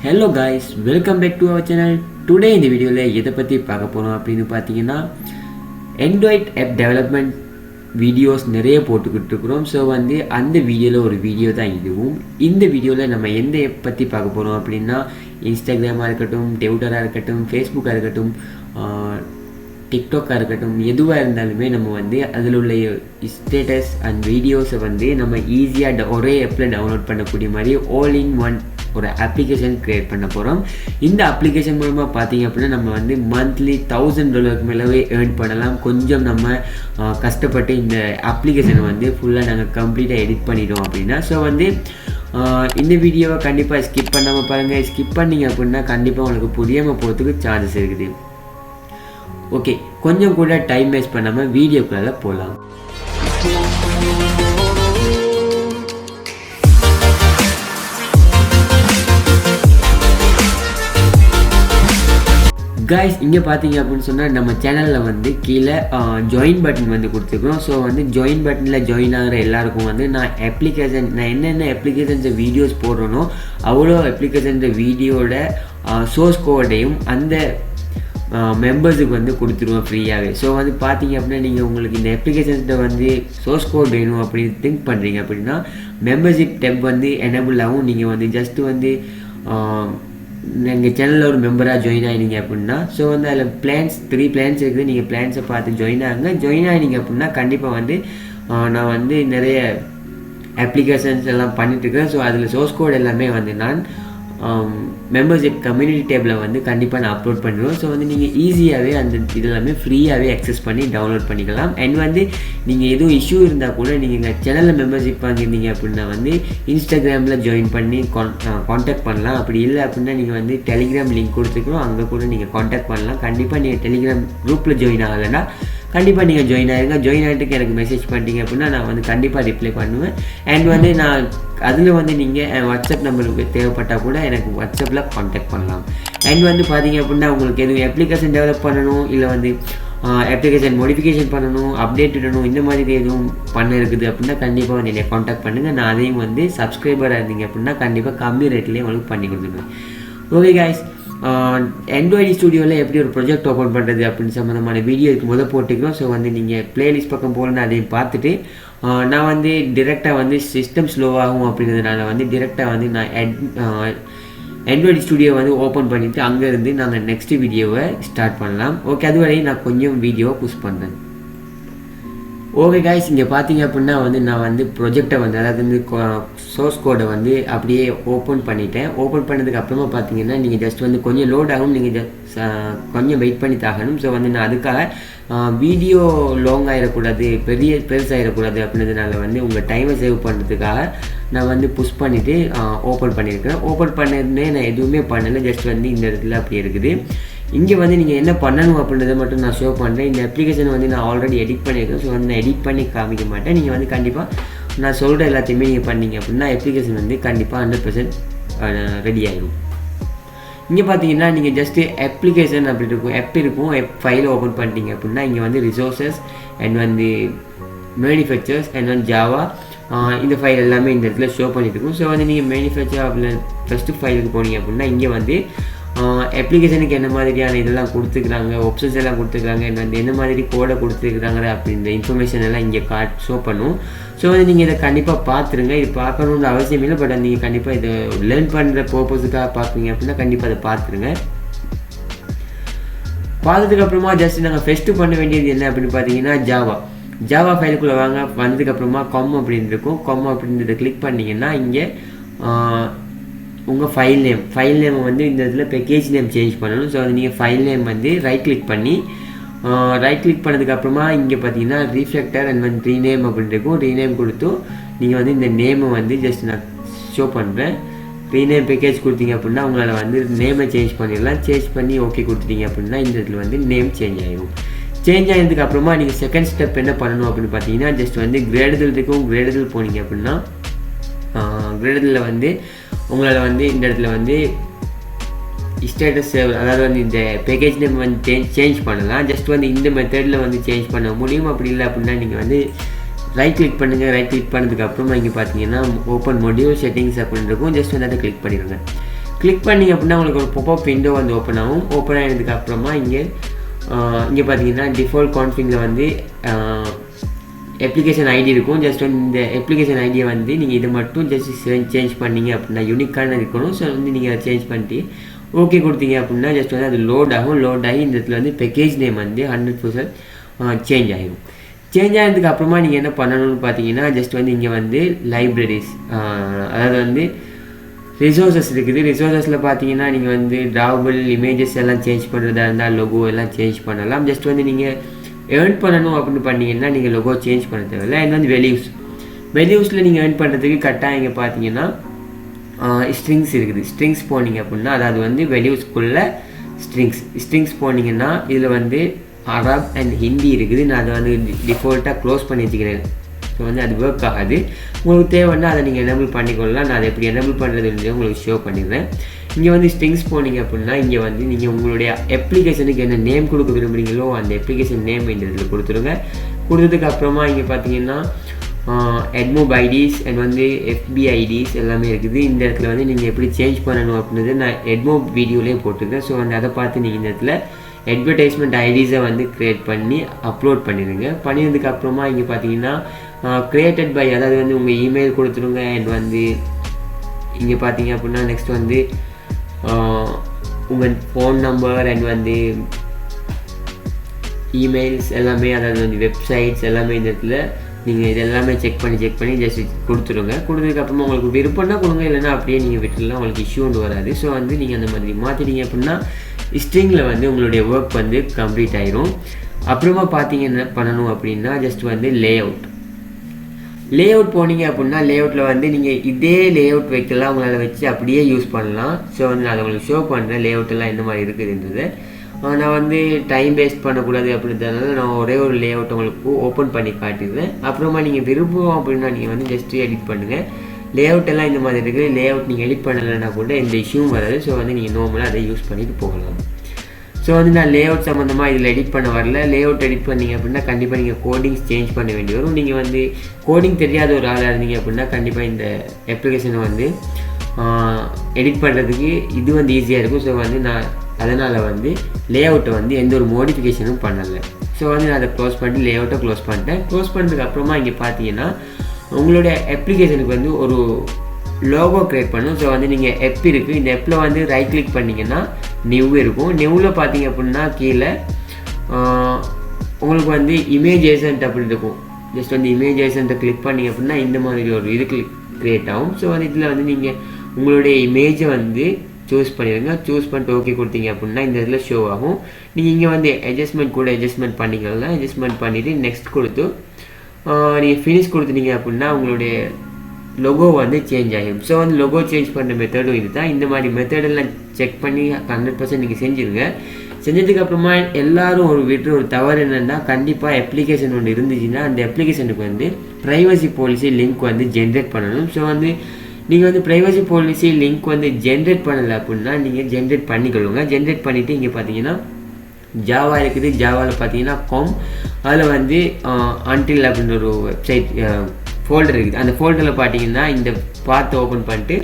Hello guys, welcome back to our channel. Today in the video எதை பற்றி பார்க்க போகிறோம் அப்படின்னு பார்த்தீங்கன்னா Android app development வீடியோஸ் நிறைய போட்டுக்கிட்டு இருக்கிறோம். ஸோ அந்த வீடியோவில் ஒரு வீடியோ தான் இதுவும். இந்த வீடியோவில் நம்ம எந்த ஆப் பற்றி பார்க்க போகிறோம் அப்படின்னா இன்ஸ்டாகிராமாக இருக்கட்டும், ட்விட்டராக இருக்கட்டும், ஃபேஸ்புக்காக இருக்கட்டும், டிக்டாக்காக இருக்கட்டும், எதுவாக இருந்தாலுமே நம்ம அதில் உள்ள ஸ்டேட்டஸ் அண்ட் வீடியோஸை நம்ம ஈஸியாக ஒரே ஆப்பில் டவுன்லோட் பண்ணக்கூடிய மாதிரி ஆல் இன் ஒன் ஒரு அப்ளிகேஷன் க்ரியேட் பண்ண போகிறோம். இந்த அப்ளிகேஷன் மூலமாக பார்த்தீங்க அப்படின்னா நம்ம மந்த்லி $1000 மேலவே ஏர்ன் பண்ணலாம். கொஞ்சம் நம்ம கஷ்டப்பட்டு இந்த அப்ளிகேஷனை ஃபுல்லாக நாங்கள் கம்ப்ளீட்டாக எடிட் பண்ணிட்டோம் அப்படின்னா. ஸோ இந்த வீடியோவை கண்டிப்பாக ஸ்கிப் பண்ணாமல் பாருங்கள். ஸ்கிப் பண்ணிங்க அப்படின்னா கண்டிப்பாக உங்களுக்கு புரியாமல் போகிறதுக்கு சான்சஸ் இருக்குது. ஓகே, கொஞ்சம் கூட டைம் வேஸ்ட் பண்ணாமல் வீடியோக்குள்ளே போகலாம். கைஸ், இங்கே பார்த்தீங்க அப்படின்னு சொன்னால் நம்ம சேனலில் கீழே ஜாயின் பட்டன் கொடுத்துருக்குறோம். ஸோ ஜாயின் பட்டனில் ஜாயின் ஆகிற எல்லாருக்கும் நான் என்னென்ன அப்ளிகேஷன்ஸை வீடியோஸ் போடுறேனோ அவ்வளோ அப்ளிகேஷன்ஸை வீடியோட சோர்ஸ் கோடையும் அந்த மெம்பர்ஸுக்கு கொடுத்துருவோம் ஃப்ரீயாகவே. ஸோ பார்த்தீங்க அப்படின்னா நீங்கள் உங்களுக்கு இந்த அப்ளிகேஷன்ஸில் சோர்ஸ் கோட் வேணும் அப்படின்னு திங்க் பண்ணுறீங்க அப்படின்னா மெம்பர்ஷிப் டெப் எனேபிள் ஆகும். நீங்கள் ஜஸ்ட்டு எங்கள் சேனலில் ஒரு மெம்பராக ஜாயின் ஆகினீங்க அப்படின்னா ஸோ அதில் த்ரீ பிளான்ஸ் இருக்குது. நீங்கள் பிளான்ஸை பார்த்து ஜாயின் ஆகுங்க. ஜாயின் ஆகினீங்க அப்படின்னா கண்டிப்பாக நான் நிறைய அப்ளிகேஷன்ஸ் எல்லாம் பண்ணிட்டுருக்கேன். ஸோ அதில் சோர்ஸ் கோட் எல்லாமே நான் மெம்பர்ஷிப் கம்யூனிட்டி டேபில் கண்டிப்பாக நான் அப்லோட் பண்ணிடுவோம். ஸோ நீங்கள் ஈஸியாகவே அந்த இதெல்லாமே ஃப்ரீயாகவே அக்சஸ் பண்ணி டவுன்லோட் பண்ணிக்கலாம். அண்ட் நீங்கள் எதுவும் இஷ்யூ இருந்தால் கூட நீங்கள் எங்கள் சேனலில் மெம்பர்ஷிப் வாங்கியிருந்தீங்க அப்படின்னா இன்ஸ்டாகிராமில் ஜாயின் பண்ணி காண்டாக்ட் பண்ணலாம். அப்படி இல்லை அப்படின்னா நீங்கள் டெலிகிராம் லிங்க் கொடுத்துக்கிறோம், அங்கே கூட நீங்கள் காண்டாக்ட் பண்ணலாம். கண்டிப்பாக நீங்கள் டெலிகிராம் குரூப்பில் ஜாயின் ஆகலைன்னா கண்டிப்பாக நீங்கள் ஜாயின் ஆகிருங்க. ஜாயின் ஆகிட்டுக்கு எனக்கு மெசேஜ் பண்ணிட்டீங்க அப்படின்னா நான் கண்டிப்பாக ரிப்ளை பண்ணுவேன். அண்ட் நான் அதில் நீங்கள் வாட்ஸ்அப் நம்பருக்கு தேவைப்பட்டால் கூட எனக்கு வாட்ஸ்அப்பில் காண்டாக்ட் பண்ணலாம். அண்ட் பார்த்தீங்க அப்படின்னா உங்களுக்கு எதுவும் அப்ளிகேஷன் டெவலப் பண்ணணும், இல்லை அப்ளிகேஷன் மோடிஃபிகேஷன் பண்ணணும், அப்டேட் விடணும், இந்த மாதிரி எதுவும் பண்ண இருக்குது அப்படின்னா கண்டிப்பாக என்னை காண்டாக்ட் பண்ணுங்கள். நான் அதையும் சப்ஸ்கிரைபராக இருந்தீங்க அப்படின்னா கண்டிப்பாக கம்மி ரேட்லேயே உங்களுக்கு பண்ணி கொடுத்துருவேன். ஓகே கைஸ், ஆண்ட்ராய்டு ஸ்டுடியோவில் எப்படி ஒரு ப்ராஜெக்ட் ஓப்பன் பண்ணுறது அப்படின்னு சம்மந்தமான வீடியோ இதுக்கு போட்டுக்கிறோம். ஸோ நீங்கள் ப்ளேலிஸ்ட் பக்கம் போகலன்னு அதையும் பார்த்துட்டு நான் டிரெக்டாக சிஸ்டம் ஸ்லோவாகும் அப்படிங்கிறதுனால டிரெக்டாக நான் ஆண்ட்ராய்டு ஸ்டுடியோ ஓப்பன் பண்ணிவிட்டு அங்கேருந்து நாங்கள் நெக்ஸ்ட் வீடியோவை ஸ்டார்ட் பண்ணலாம். ஓகே, அதுவரையும் நான் கொஞ்சம் வீடியோவை புஷ் பண்ணுறேன். ஓகே கைஸ், இங்கே பார்த்தீங்க அப்படின்னா நான் ப்ரொஜெக்டை அதாவது சோர்ஸ் கோடை அப்படியே ஓப்பன் பண்ணிட்டேன். ஓப்பன் பண்ணதுக்கு அப்புறமா பார்த்தீங்கன்னா நீங்கள் ஜஸ்ட் கொஞ்சம் லோட் ஆகும், நீங்கள் கொஞ்சம் வெயிட் பண்ணி தாகணும். ஸோ நான் அதுக்காக வீடியோ லாங் ஆகிடக்கூடாது, பெருசாகிடக்கூடாது அப்படின்றதுனால உங்கள் டைமை சேவ் பண்ணுறதுக்காக நான் புஷ் பண்ணிவிட்டு ஓப்பன் பண்ணியிருக்கேன். ஓப்பன் பண்ணதுமே நான் எதுவுமே பண்ணலை, ஜஸ்ட் இந்த இடத்துல அப்படி இருக்குது. இங்கே நீங்கள் என்ன பண்ணணும் அப்படின்றத மட்டும் நான் ஷோ பண்ணுறேன். இந்த அப்ளிகேஷனை நான் ஆல்ரெடி எடிட் பண்ணியிருக்கேன். ஸோ நான் எடிட் பண்ணி காமிக்க மாட்டேன். நீங்கள் கண்டிப்பாக நான் சொல்கிற எல்லாத்தையுமே நீங்கள் பண்ணீங்க அப்படின்னா அப்ளிகேஷன் கண்டிப்பாக 100% ரெடி ஆகிடும். இங்கே பார்த்தீங்கன்னா நீங்கள் ஜஸ்ட்டு அப்ளிகேஷன் அப்படி இருக்கும், இருக்கும், ஃபைலை ஓப்பன் பண்ணிட்டீங்க அப்படின்னா இங்கே resources and manufacturers and Java இந்த ஃபைல் எல்லாமே இந்த இடத்துல ஷோ பண்ணிட்டு இருக்கும். ஸோ நீங்கள் மேனுஃபேக்சர் அப்படின்னா ஃபஸ்ட்டு ஃபைலுக்கு போனீங்க அப்படின்னா இங்கே அப்ளிகேஷனுக்கு என்ன மாதிரியான இதெல்லாம் கொடுத்துருக்குறாங்க, ஆப்ஷன்ஸ் எல்லாம் கொடுத்துருக்காங்க, என்ன மாதிரி கோடை கொடுத்துருக்குறாங்க அப்படின்ற இன்ஃபர்மேஷன் எல்லாம் இங்கே ஷோ பண்ணும். ஸோ நீங்கள் இதை கண்டிப்பாக பார்த்துருங்க. இது பார்க்கணுன்ற அவசியம் இல்லை, பட் நீங்கள் கண்டிப்பாக இதை லேர்ன் பண்ணுற பர்பஸுக்காக பார்க்குறீங்க அப்படின்னா கண்டிப்பாக அதை பார்த்துருங்க. பார்த்ததுக்கப்புறமா ஜஸ்ட் நாங்கள் ஃபஸ்ட்டு பண்ண வேண்டியது என்ன அப்படின்னு பார்த்தீங்கன்னா ஜாவா ஃபைலுக்குள்ளே வந்ததுக்கப்புறமா com அப்படின்னு இருக்கும். com அப்படின்றத கிளிக் பண்ணிங்கன்னா இங்கே உங்கள் ஃபைல் நேம் இந்த இடத்துல பேக்கேஜ் நேம் சேஞ்ச் பண்ணணும். ஸோ நீங்கள் ஃபைல் நேம் ரைட் கிளிக் பண்ணி ரைட் கிளிக் பண்ணதுக்கப்புறமா இங்கே பார்த்தீங்கன்னா ரீஃப்ளெக்டர் அண்ட் ரீநேம் அப்படின்னு இருக்கும். ரீநேம் கொடுத்து நீங்கள் இந்த நேமை ஜஸ்ட் நான் ஷோ பண்ணுறேன். ரீநேம் பேக்கேஜ் கொடுத்தீங்க அப்படின்னா உங்களால் நேமை சேஞ்ச் பண்ணிடலாம். சேஞ்ச் பண்ணி ஓகே கொடுத்துட்டீங்க அப்படின்னா இந்த இடத்துல நேம் சேஞ்ச் ஆகிடும். சேஞ்ச் ஆகினதுக்கு அப்புறமா நீங்கள் செகண்ட் ஸ்டெப் என்ன பண்ணணும் அப்படின்னு பார்த்தீங்கன்னா ஜஸ்ட் கிரேடுதல் இருக்கும். கிரேடுதல் போனீங்க அப்படின்னா கிரேடுதலில் உங்களால் இந்த இடத்துல ஸ்டேட்டஸ் சேவ், அதாவது இந்த பேக்கேஜ் நேம் சேஞ்ச் பண்ணலாம். ஜஸ்ட் இந்த மெத்தடில் சேஞ்ச் பண்ண முடியும். அப்படி இல்லை அப்படின்னா நீங்கள் ரைட் கிளிக் பண்ணுங்கள். ரைட் கிளிக் பண்ணதுக்கு அப்புறமா இங்கே பார்த்தீங்கன்னா ஓப்பன் மொடியூல் செட்டிங்ஸ் அப்படின்னு இருக்கும். ஜஸ்ட் அதை கிளிக் பண்ணிடுங்க. கிளிக் பண்ணிங்க அப்படின்னா உங்களுக்கு ஒரு பாப்அப் விண்டோ வந்து ஓப்பன் ஆகும். ஓப்பன் ஆகினதுக்கு அப்புறமா இங்கே பார்த்தீங்கன்னா டிஃபால்ட் கான்ஃபிகில் வந்து அப்ளிகேஷன் ஐடி இருக்கும். ஜஸ்ட் வந்து இந்த அப்ளிகேஷன் ஐடியை வந்து நீங்கள் இதை மட்டும் ஜஸ்ட் சேஞ்ச் பண்ணிங்க அப்படின்னா யூனிக்கான இருக்கணும். ஸோ வந்து நீங்கள் அதை சேஞ்ச் பண்ணிட்டு ஓகே கொடுத்தீங்க அப்படின்னா ஜஸ்ட் வந்து அது லோட் ஆகும். லோட் ஆகி இந்த இடத்துல வந்து பேக்கேஜ் நேம் வந்து 100% சேஞ்ச் ஆகிடும். சேஞ்ச் ஆனதுக்கு அப்புறமா நீங்கள் என்ன பண்ணணும்னு பார்த்தீங்கன்னா ஜஸ்ட் வந்து இங்கே வந்து லைப்ரரிஸ், அதாவது வந்து ரிசோர்ஸஸ் இருக்குது. ரிசோர்ஸஸில் பார்த்தீங்கன்னா நீங்கள் வந்து ட்ராவபிள் இமேஜஸ் எல்லாம் சேஞ்ச் பண்ணுறதா இருந்தால் லோகோ எல்லாம் சேஞ்ச் பண்ணலாம். ஜஸ்ட் வந்து நீங்கள் ஏர்ன் பண்ணணும் அப்படின்னு பண்ணிங்கன்னா நீங்கள் லோகோ சேஞ்ச் பண்ண தேவையில்லை. அண்ட் வந்து வெளியூஸில் நீங்கள் ஏர்ன் பண்ணுறதுக்கு கரெக்டாக இங்கே பார்த்தீங்கன்னா ஸ்ட்ரிங்ஸ் இருக்குது. ஸ்ட்ரிங்ஸ் போனீங்க அப்படின்னா அதாவது வந்து வெளியூஸ்குள்ளே ஸ்ட்ரிங்ஸ் போனீங்கன்னா இதில் வந்து அரப் அண்ட் ஹிந்தி இருக்குது. நான் அதை வந்து டிஃபால்ட்டாக க்ளோஸ் பண்ணி வச்சுக்கிறேன். ஸோ வந்து அது ஒர்க் ஆகாது. உங்களுக்கு தேவைன்னா அதை நீங்கள் எனேபிள் பண்ணிக்கொள்ளலாம். நான் அதை எப்படி எனேபிள் பண்ணுறதுன்னு உங்களுக்கு ஷோ பண்ணிடுறேன். இங்கே வந்து ஸ்ட்ரிங்ஸ் போனீங்க அப்படின்னா இங்கே வந்து நீங்கள் உங்களுடைய அப்ளிகேஷனுக்கு என்ன நேம் கொடுக்க விரும்புகிறீங்களோ அந்த அப்ளிகேஷன் நேம் இந்த இடத்துல கொடுத்துருங்க. கொடுத்ததுக்கு அப்புறமா இங்கே பார்த்தீங்கன்னா அட்மோப் ஐடிஸ் அண்ட் வந்து எஃபி ஐடிஸ் எல்லாமே இருக்குது. இந்த இடத்துல வந்து நீங்கள் எப்படி சேஞ்ச் பண்ணணும் அப்படின்றது நான் அட்மோப் வீடியோலேயே போட்டிருக்கேன். ஸோ வந்து அதை பார்த்து நீங்கள் இந்த இடத்துல அட்வர்டைஸ்மெண்ட் ஐடிஸை வந்து க்ரியேட் பண்ணி அப்லோட் பண்ணிடுங்க. பண்ணினதுக்கு அப்புறமா இங்கே பார்த்தீங்கன்னா க்ரியேட்டட் பை, அதாவது வந்து உங்கள் இமெயில் கொடுத்துருங்க. அண்ட் வந்து இங்கே பார்த்தீங்க அப்படின்னா நெக்ஸ்ட் வந்து உங்கள் ஃபோன் நம்பர் அண்ட் வந்து இமெயில்ஸ் எல்லாமே, அதாவது வந்து வெப்சைட்ஸ் எல்லாமே இந்த இடத்துல நீங்கள் இது எல்லாமே செக் பண்ணி ஜஸ்ட் கொடுத்துருங்க. கொடுத்ததுக்கப்புறமா உங்களுக்கு விருப்பம்னா கொடுங்க, இல்லைன்னா அப்படியே நீங்கள் விட்டுலாம், உங்களுக்கு இஷ்யூ ஒன்று வராது. ஸோ வந்து நீங்கள் அந்த மாதிரி மாற்றிட்டீங்க அப்படின்னா ஸ்ட்ரிங்கில் வந்து உங்களுடைய ஒர்க் வந்து கம்ப்ளீட் ஆயிரும். அப்புறமா பார்த்தீங்க என்ன பண்ணணும் அப்படின்னா ஜஸ்ட் வந்து லே அவுட் போனீங்க அப்படின்னா லே அவுட்டில் வந்து நீங்கள் இதே லே அவுட் வைக்கலாம், உங்களால் வச்சு அப்படியே யூஸ் பண்ணலாம். ஸோ வந்து நான் உங்களுக்கு ஷோ பண்ணுறேன் லே அவுட்டெல்லாம் எந்த மாதிரி இருக்குதுன்றது. நான் வந்து டைம் வேஸ்ட் பண்ணக்கூடாது அப்படின்றதுனால நான் ஒரே ஒரு லே அவுட் உங்களுக்கு ஓப்பன் பண்ணி காட்டிடுறேன். அப்புறமா நீங்கள் விரும்புவோம் அப்படின்னா நீங்கள் வந்து ஜஸ்ட் எடிட் பண்ணுங்கள். லே அவுட் எல்லாம் இந்த மாதிரி இருக்குது. லே அவுட் நீங்கள் எடிட் பண்ணலைன்னா கூட இந்த இஷ்யூவும் வராது. ஸோ வந்து நீங்கள் நார்மலாக அதை யூஸ் பண்ணிட்டு போகலாம். ஸோ வந்து நான் லே அவுட் சம்மந்தமாக இதில் எடிட் பண்ண வரல. லே அவுட் எடிட் பண்ணிங்க அப்படின்னா கண்டிப்பாக நீங்கள் கோடிங்ஸ் சேஞ்ச் பண்ண வேண்டி வரும். நீங்கள் வந்து கோடிங் தெரியாத ஒரு ஆளாக இருந்தீங்க அப்படின்னா கண்டிப்பாக இந்த அப்ளிகேஷனை வந்து எடிட் பண்ணுறதுக்கு இது வந்து ஈஸியாக இருக்கும். ஸோ வந்து நான் அதனால் வந்து லே அவுட்டை வந்து எந்த ஒரு மோடிஃபிகேஷனும் பண்ணலை. ஸோ வந்து நான் அதை க்ளோஸ் பண்ணிட்டு லே அவுட்டை க்ளோஸ் பண்ணிட்டேன். க்ளோஸ் பண்ணதுக்கு அப்புறமா இங்கே பார்த்தீங்கன்னா உங்களுடைய அப்ளிகேஷனுக்கு வந்து ஒரு லோகோ க்ரியேட் பண்ணணும். ஸோ வந்து நீங்கள் எப் இருக்குது, இந்த எப்பில் வந்து ரைட் கிளிக் பண்ணிங்கன்னா நியூ இருக்கும். நியூவில் பார்த்தீங்க அப்படின்னா கீழே உங்களுக்கு வந்து இமேஜ் ஏஜென்ட் அப்படின்னு இருக்கும். ஜஸ்ட் வந்து இமேஜ் ஏஜென்ட்டை கிளிக் பண்ணிங்க அப்படின்னா இந்த மாதிரி ஒரு இது க்ரியேட் ஆகும். ஸோ வந்து இதில் வந்து நீங்கள் உங்களுடைய இமேஜை வந்து சூஸ் பண்ணிடுங்க. சூஸ் பண்ணிட்டு ஓகே கொடுத்தீங்க அப்படின்னா இந்த இதில் ஷோ ஆகும். நீங்கள் இங்கே வந்து அட்ஜஸ்ட்மெண்ட் பண்ணிக்கலாம். அட்ஜஸ்ட்மெண்ட் பண்ணிவிட்டு நெக்ஸ்ட் கொடுத்து நீங்கள் ஃபினிஷ் கொடுத்துட்டீங்க அப்படின்னா உங்களுடைய லோகோ வந்து சேஞ்ச் ஆகிடும். ஸோ வந்து லோகோ சேஞ்ச் பண்ணுற மெத்தடும் இது தான். இந்த மாதிரி மெத்தடெல்லாம் செக் பண்ணி 100% நீங்கள் செஞ்சுருங்க. செஞ்சதுக்கப்புறமா எல்லோரும் ஒரு தவறு என்னென்னா கண்டிப்பாக அப்ளிகேஷன் ஒன்று இருந்துச்சுன்னா அந்த அப்ளிகேஷனுக்கு வந்து ப்ரைவசி பாலிசி லிங்க் வந்து ஜென்ரேட் பண்ணணும். ஸோ வந்து நீங்கள் வந்து ப்ரைவசி பாலிசி லிங்க் வந்து ஜென்ரேட் பண்ணலை அப்படின்னா நீங்கள் ஜென்ரேட் பண்ணிக்கொள்ளுங்க. ஜென்ரேட் பண்ணிவிட்டு இங்கே பார்த்தீங்கன்னா ஜாவா இருக்குது. ஜாவாவில் பார்த்தீங்கன்னா அதில் வந்து அன்டில் அப்படின்ற ஒரு வெப்சைட் ஃபோல்டர் இருக்குது. அந்த ஃபோல்டரில் பார்த்தீங்கன்னா இந்த பார்த்து ஓப்பன் பண்ணிட்டு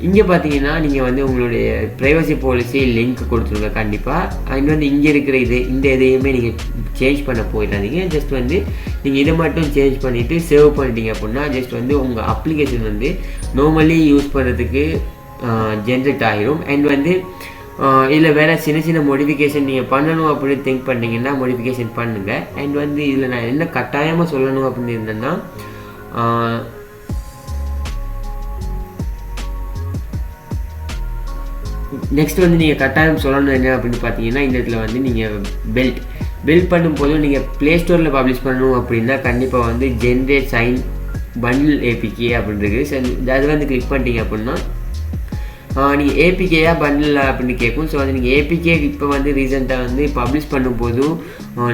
இங்கே பார்த்தீங்கன்னா நீங்கள் வந்து உங்களுடைய ப்ரைவசி பாலிசி லிங்க் கொடுத்துருங்க கண்டிப்பாக. அண்ட் வந்து இங்கே இருக்கிற இந்த இதையுமே நீங்கள் சேஞ்ச் பண்ண போயிடாதீங்க. ஜஸ்ட் வந்து நீங்கள் இதை மட்டும் சேஞ்ச் பண்ணிவிட்டு சேவ் பண்ணிட்டீங்க அப்படின்னா ஜஸ்ட் வந்து உங்கள் அப்ளிகேஷன் வந்து நார்மலி யூஸ் பண்ணுறதுக்கு ஜென்ரேட் ஆகிடும். அண்ட் வந்து இதில் வேறு சின்ன மோடிஃபிகேஷன் நீங்கள் பண்ணணும் அப்படின்னு திங்க் பண்ணிங்கன்னா மோடிஃபிகேஷன் பண்ணுங்கள். அண்ட் வந்து இதில் நான் என்ன கட்டாயமாக சொல்லணும் அப்படின்னு இருந்தேன்னா நெக்ஸ்ட் வந்து நீங்கள் கட்டாயம் சொல்லணும் என்ன அப்படின்னு பார்த்தீங்கன்னா இந்த இடத்துல வந்து நீங்கள் பில்ட் பண்ணும்போது நீங்கள் ப்ளே ஸ்டோரில் பப்ளிஷ் பண்ணணும் அப்படின்னா கண்டிப்பாக வந்து ஜென்ரேட் சைன் பண்டில் ஏபிகே அப்படின்றது. அது வந்து கிளிக் பண்ணிட்டீங்க அப்படின்னா நீங்கள் ஏபிகேயா பண்டில் அப்படின்னு கேட்கும். ஸோ வந்து நீங்கள் ஏபிகே இப்போ வந்து ரீசெண்டாக வந்து பப்ளிஷ் பண்ணும்போது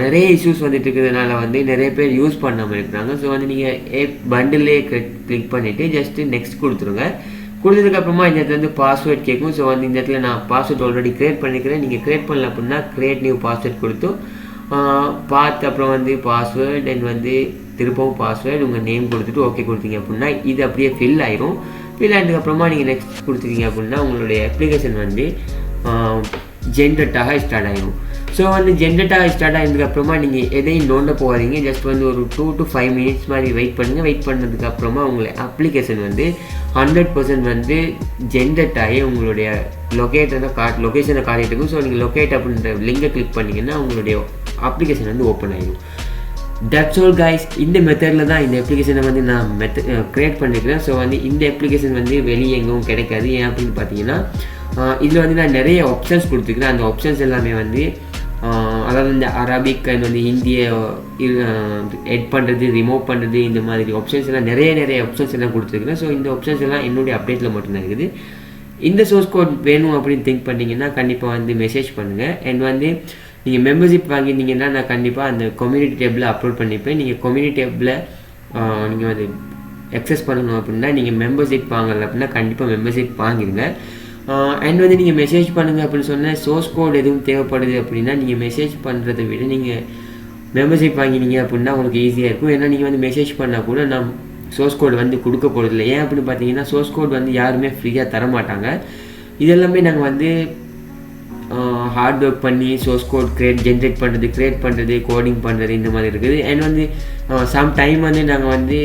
நிறைய இஷ்யூஸ் வந்துட்டு இருக்கிறதுனால வந்து நிறைய பேர் யூஸ் பண்ணாமல் இருக்கிறாங்க. ஸோ வந்து நீங்கள் பண்டிலே கிளிக் பண்ணிவிட்டு ஜஸ்ட்டு நெக்ஸ்ட் கொடுத்துருங்க. கொடுத்ததுக்கப்புறமா இந்த இடத்துல வந்து பாஸ்வேர்ட் கேட்கும். ஸோ வந்து இந்த இடத்துல நான் பாஸ்வேர்ட் ஆல்ரெடி க்ரியேட் பண்ணிக்கிறேன். நீங்கள் க்ரியேட் பண்ணல அப்படின்னா க்ரியேட் நியூ பாஸ்வேர்ட் கொடுத்து பார்த்து அப்புறம் வந்து பாஸ்வேர்ட் அண்ட் வந்து திருப்பவும் பாஸ்வேர்டு உங்கள் நேம் கொடுத்துட்டு ஓகே கொடுத்தீங்க அப்படின்னா இது அப்படியே ஃபில் ஆயிரும். ஃபில் ஆனதுக்கப்புறமா நீங்கள் நெக்ஸ்ட் கொடுத்துட்டீங்க அப்படின்னா உங்களுடைய அப்ளிகேஷன் வந்து ஜென்ரேட்டாக ஸ்டார்ட் ஆகிடும். ஸோ வந்து ஜென்ரேட்டாக ஸ்டார்ட் ஆகினதுக்கப்புறமா நீங்கள் எதையும் நோண்ட போகாதீங்க. ஜஸ்ட் வந்து ஒரு 2 to 5 minutes மாதிரி வெயிட் பண்ணுங்கள். வெயிட் பண்ணதுக்கப்புறமா உங்களை அப்ளிகேஷன் வந்து 100% வந்து ஜென்ரேட் ஆகி உங்களுடைய லொக்கேஷனை காட்டிட்டு. ஸோ நீங்கள் லொக்கேட் அப்படின்ற லிங்கை கிளிக் பண்ணிங்கன்னா உங்களுடைய அப்ளிகேஷன் வந்து ஓப்பன் ஆகிடும். That's all guys. இந்த மெத்தடில் தான் இந்த அப்ளிகேஷனை வந்து நான் க்ரியேட் பண்ணிக்கிறேன். ஸோ வந்து இந்த அப்ளிகேஷன் வந்து வெளியே எங்கவும் கிடைக்காது. ஏன் அப்படின்னு பார்த்தீங்கன்னா இதில் வந்து நான் நிறைய ஆப்ஷன்ஸ் கொடுத்துருக்கிறேன். அந்த ஆப்ஷன்ஸ் எல்லாமே வந்து அதாவது இந்த அரபிக் அண்ட் வந்து ஹிந்தியை எட் பண்ணுறது, ரிமூவ் பண்ணுறது, இந்த மாதிரி ஆப்ஷன்ஸ் எல்லாம் நிறைய ஆப்ஷன்ஸ் எல்லாம் கொடுத்துருக்குறேன். ஸோ இந்த ஆப்ஷன்ஸ் எல்லாம் என்னுடைய அப்டேட்டில் மட்டும்தான் இருக்குது. இந்த சோர்ஸ் கோட் வேணும் அப்படின்னு திங்க் பண்ணிங்கன்னா கண்டிப்பாக வந்து மெசேஜ் பண்ணுங்கள். அண்ட் வந்து நீங்கள் மெம்பர்ஷிப் வாங்கியிருந்தீங்கன்னா நான் கண்டிப்பாக அந்த கம்யூனிட்டி டேபிளில் அப்லோட் பண்ணிப்பேன். நீங்கள் கம்யூனிட்டி டேபிளில் நீங்கள் வந்து எக்ஸஸ் பண்ணணும் அப்படின்னா நீங்கள் மெம்பர்ஷிப் வாங்கலை அப்படின்னா கண்டிப்பாக மெம்பர்ஷிப் வாங்கிடுங்க. அண்ட் வந்து நீங்கள் மெசேஜ் பண்ணுங்கள் அப்படின்னு சொன்னால் சோர்ஸ் கோட் எதுவும் தேவைப்படுது அப்படின்னா நீங்கள் மெசேஜ் பண்ணுறதை விட நீங்கள் மெம்பர்ஷிப் வாங்கினீங்க அப்படின்னா உங்களுக்கு ஈஸியாக இருக்கும். ஏன்னா நீங்கள் வந்து மெசேஜ் பண்ணால் கூட நான் சோர்ஸ் கோட் வந்து கொடுக்க போகிறதில்ல. ஏன் அப்படின்னு பார்த்தீங்கன்னா சோர்ஸ் கோட் வந்து யாருமே ஃப்ரீயாக தரமாட்டாங்க. இதெல்லாமே நாங்கள் வந்து ஹார்ட் ஒர்க் பண்ணி சோர்ஸ் கோட் ஜென்ரேட் பண்ணுறது, கோடிங் பண்ணுறது இந்த மாதிரி இருக்குது. அண்ட் வந்து சம் டைம் வந்து நாங்கள் வந்து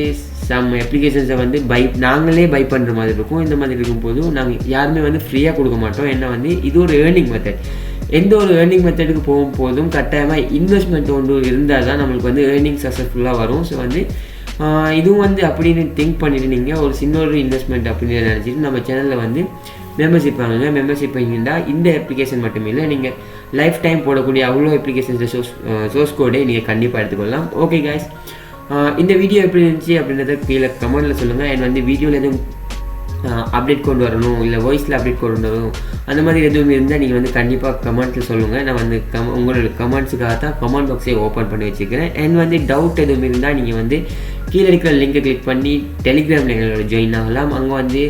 சம் அப்ளிகேஷன்ஸை வந்து நாங்களே பை பண்ணுற மாதிரி இருக்கும். இந்த மாதிரி இருக்கும்போது நாங்கள் யாருமே வந்து ஃப்ரீயாக கொடுக்க மாட்டோம். ஏன்னா வந்து இது ஒரு ஏர்னிங் மெத்தட். எந்த ஒரு ஏர்னிங் மெத்தடுக்கு போகும்போதும் கட்டாயமாக இன்வெஸ்ட்மெண்ட் ஒன்று இருந்தால் தான் நம்மளுக்கு வந்து ஏர்னிங் சக்ஸஸ்ஃபுல்லாக வரும். ஸோ வந்து இதுவும் வந்து அப்படின்னு திங்க் பண்ணிவிட்டு நீங்கள் ஒரு சின்ன ஒரு இன்வெஸ்ட்மெண்ட் அப்படின்னு நினச்சிட்டு நம்ம சேனலில் வந்து மெம்பர்ஷிப் வாங்குங்க. மெம்பர்ஷிப் வாங்கியிருந்தா இந்த அப்ளிகேஷன் மட்டும் இல்லை, நீங்கள் லைஃப் டைம் போடக்கூடிய அவ்வளோ அப்ளிகேஷன்ஸ் சோர்ஸ் கோடே நீங்கள் கண்டிப்பாக எடுத்துக்கொள்ளலாம். ஓகே கைஸ், இந்த வீடியோ எப்படி இருந்துச்சு அப்படின்றத கீழே கமெண்ட்டில் சொல்லுங்கள். அண்ட் வந்து வீடியோவில் எதுவும் அப்டேட் கொண்டு வரணும், இல்லை வாய்ஸில் அப்டேட் கொண்டு வரணும், அந்த மாதிரி எதுவும் இருந்தால் நீங்கள் வந்து கண்டிப்பாக கமெண்ட்டில் சொல்லுங்கள். நான் வந்து உங்களோட கமெண்ட்ஸுக்காக தான் கமெண்ட் பாக்ஸை ஓப்பன் பண்ணி வச்சுக்கிறேன். அண்ட் வந்து டவுட் எதுவும் இருந்தால் நீங்கள் வந்து கீழே இருக்கிற லிங்கை கிளிக் பண்ணி டெலிகிராமில் எங்களோட ஜாயின் ஆகலாம். அங்கே வந்து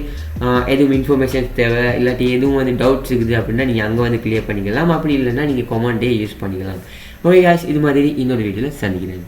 எதுவும் இன்ஃபர்மேஷன்ஸ் தேவை இல்லாட்டி எதுவும் வந்து டவுட்ஸ் இருக்குது அப்படின்னா நீங்கள் அங்கே வந்து கிளியர் பண்ணிக்கலாம். அப்படி இல்லைன்னா நீங்கள் கமெண்டே யூஸ் பண்ணிக்கலாம். ஓகே காய்ஸ், இது மாதிரி இன்னொரு வீடியோவில் சந்திக்கிறேன்.